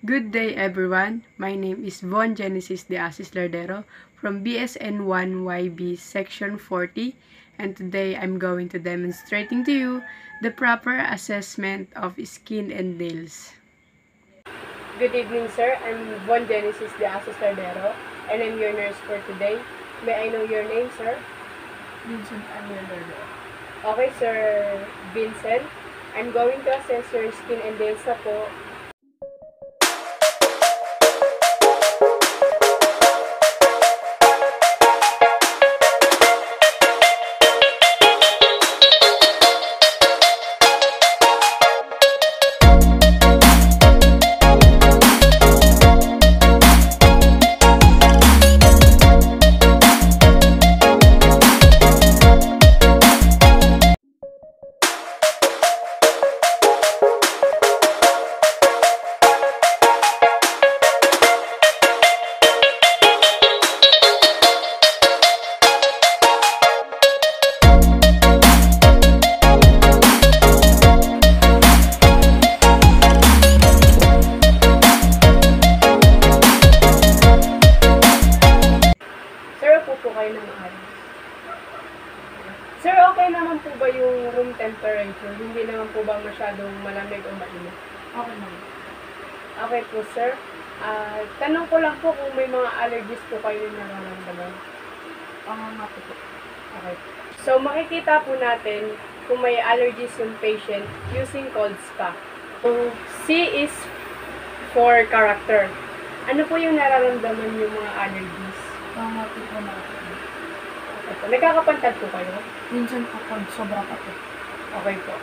Good day everyone. My name is Von Genesis de Asis Lardero from BSN 1YB Section 40, and today I'm going to demonstrating to you the proper assessment of skin and nails. Good evening, sir. I'm Von Genesis de Asis Lardero, and I'm your nurse for today. May I know your name, sir? Vincent Angel Lardero. Okay, Sir Vincent. I'm going to assess your skin and nails na po. Sir, upo po kayo ng maayos. Sir, okay naman po ba yung room temperature? Hindi naman po ba masyadong malamig o mainit? Okay naman. Okay po, sir. Tanong ko lang po kung may mga allergies po kayo na nararamdaman. Pangangati po. Okay. So, makikita po natin kung may allergies yung patient using cold spa. So, C is for character. Ano po yung nararamdaman yung mga allergies? Pangangati po na ako. Okay po. Nagkakapantad po kayo? Minsan po pag sobra pa po. Okay po.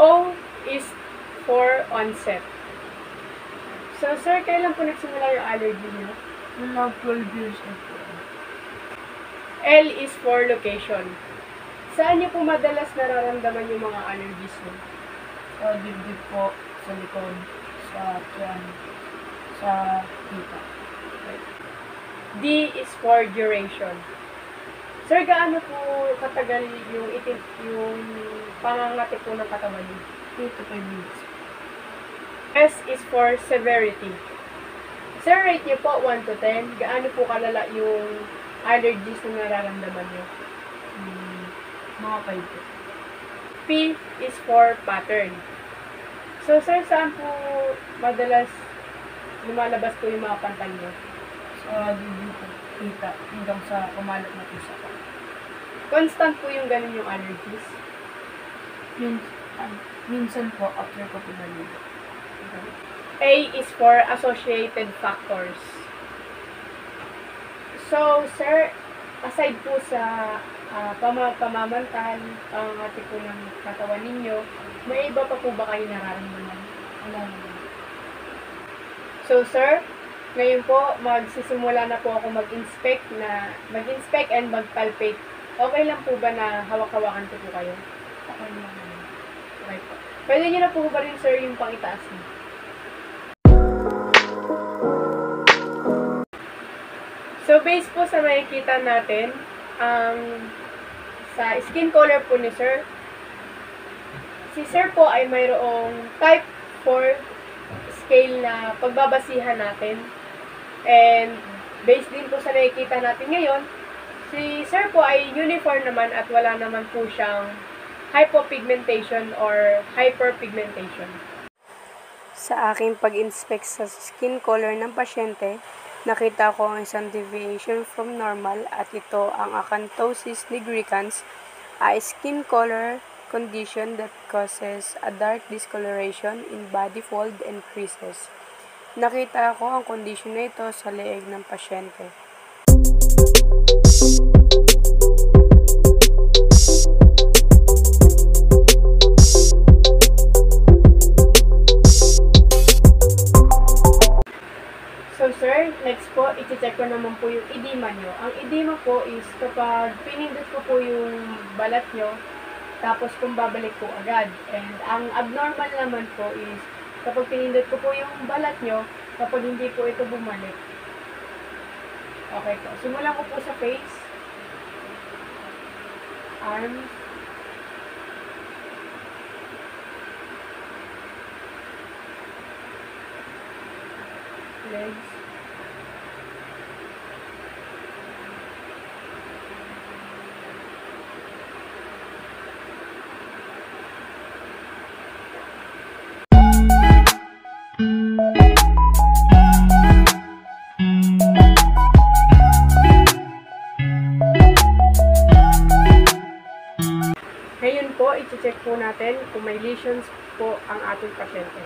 O is for onset. So, sir, kailan po nagsimula yung allergy niyo? Yung love 12 years old po. L is for location. Saan niyo po madalas nararamdaman yung mga allergies niyo? Sa dibdib po, sa likod, sa tiyan, sa hita. D is for duration. Sir, gaano po katagal yung pangangati po ng katawan niyo? 3 to 5 minutes. S is for severity. Sir, rate niyo po 1 to 10. Gaano po kalala yung allergies na nararamdaman niyo? Mga 5 po. P is for pattern. So, sir, saan po madalas lumalabas po yung mga pantal niyo? Sa dibdib po, hita, hanggang sa kumalat na pusa po. Constant po yung ganun yung allergies. Minsan po, after ko pinaligo. A is for associated factors. So, sir, aside po sa pamamantal, pangangati po ng katawan ninyo, may iba pa po ba kayo nararamdaman? Wala naman. So, sir, ngayon po, magsisimula na po ako mag-inspect and mag-palpate. Okay lang po ba na hawak-hawakan ko po kayo? Okay naman. Okay po. Pwede niyo na po ba rin, sir, yung pangitaas niyo? So, based po sa makikita natin, sa skin color po ni sir, si sir po ay mayroong type 4 scale na pagbabasihan natin. And, based din po sa nakikita natin ngayon, si sir po ay uniform naman at wala naman po siyang hypopigmentation or hyperpigmentation. Sa aking pag-inspect sa skin color ng pasyente, nakita ko ang isang deviation from normal at ito ang acanthosis nigricans, a skin color condition that causes a dark discoloration in body fold and creases. Nakita ko ang kondisyon na ito sa leeg ng pasyente. So sir, next po, i-check ko naman po yung edema nyo. Ang edema po is kapag pinindot ko po yung balat nyo, tapos kung babalik po agad. And ang abnormal naman po is kapag pinindot ko po yung balat nyo, kapag hindi po ito bumalik. Okay po. Simulan ko po sa face, arms, legs. Ngayon po, i-check po natin kung may lesions po ang ating pasyente.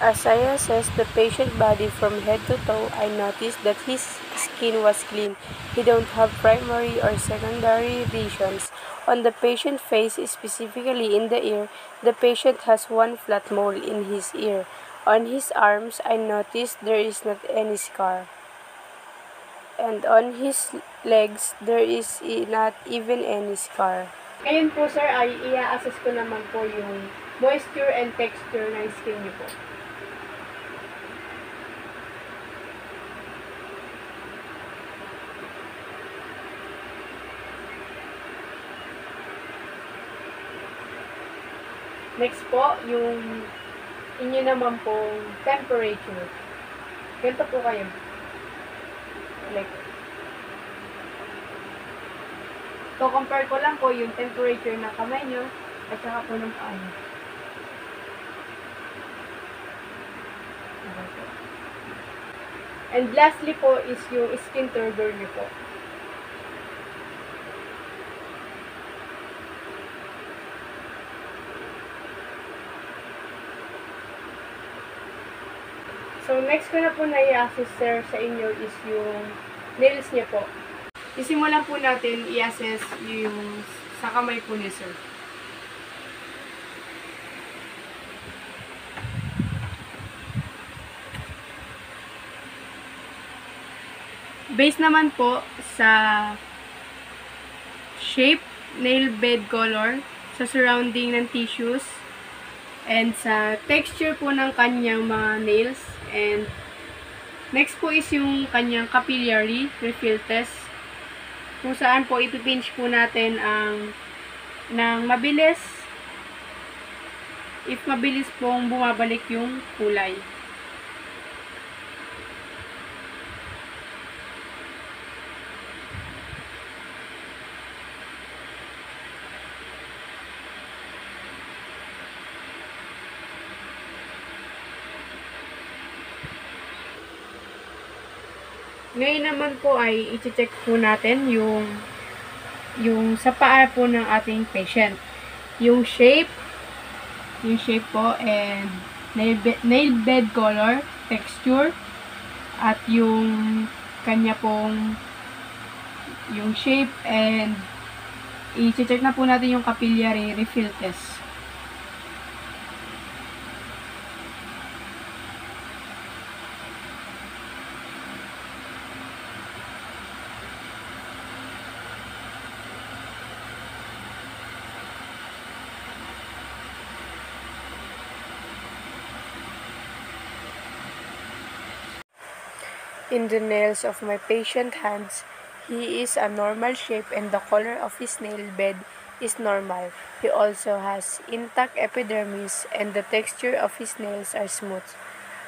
As I assessed the patient body from head to toe, I noticed that his skin was clean. He don't have primary or secondary lesions. On the patient face, specifically in the ear, the patient has one flat mole in his ear. On his arms, I noticed there is not any scar. And on his legs, there is not even any scar. Ngayon po sir, ay i-assess ko naman po yung moisture and texture ng skin niyo po. Next po, yung inyo naman pong temperature. Ganito po kayo. Like, so, compare ko lang po yung temperature ng kamay nyo at saka po ng paa nyo. Okay po. And lastly po is yung skin turgor nyo po. So, next ko na po na i-assess sir sa inyo is yung nails niya po. Isimulan po natin i-assess yung sa kamay po ni sir. Based naman po sa shape, nail bed color, sa surrounding ng tissues, and sa texture po ng kanyang mga nails. And next po is yung kanyang capillary refill test. Kung saan po ipipinch po natin ng mabilis. If mabilis pong bumabalik yung kulay. Ngayon naman po ay i-check po natin yung sa paa po ng ating patient. Yung shape po, and nail bed color, texture, at yung kanya pong yung shape, and i-check na po natin yung capillary refill test. In the nails of my patient hands, he is a normal shape and the color of his nail bed is normal. He also has intact epidermis and the texture of his nails are smooth.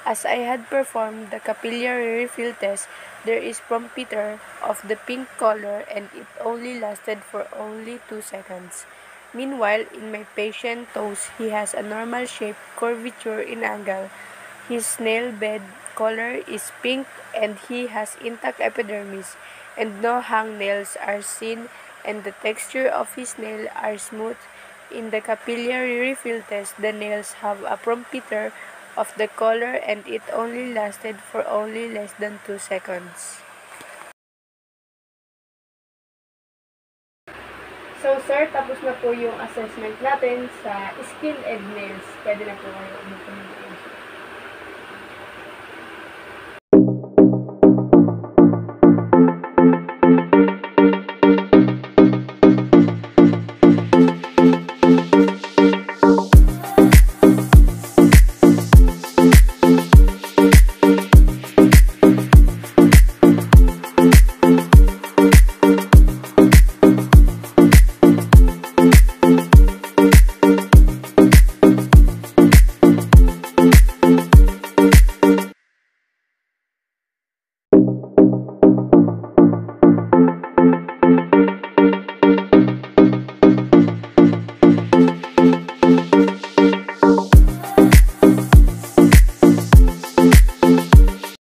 As I had performed the capillary refill test, there is puncture of the pink color and it only lasted for only 2 seconds. Meanwhile, in my patient toes, he has a normal shape, curvature in angle. His nail bed color is pink and he has intact epidermis and no hangnails are seen and the texture of his nail are smooth. In the capillary refill test, the nails have a puncture of the color and it only lasted for only less than 2 seconds. So sir, tapos na po yung assessment natin sa skin and nails. Pwede na po kayo umupo.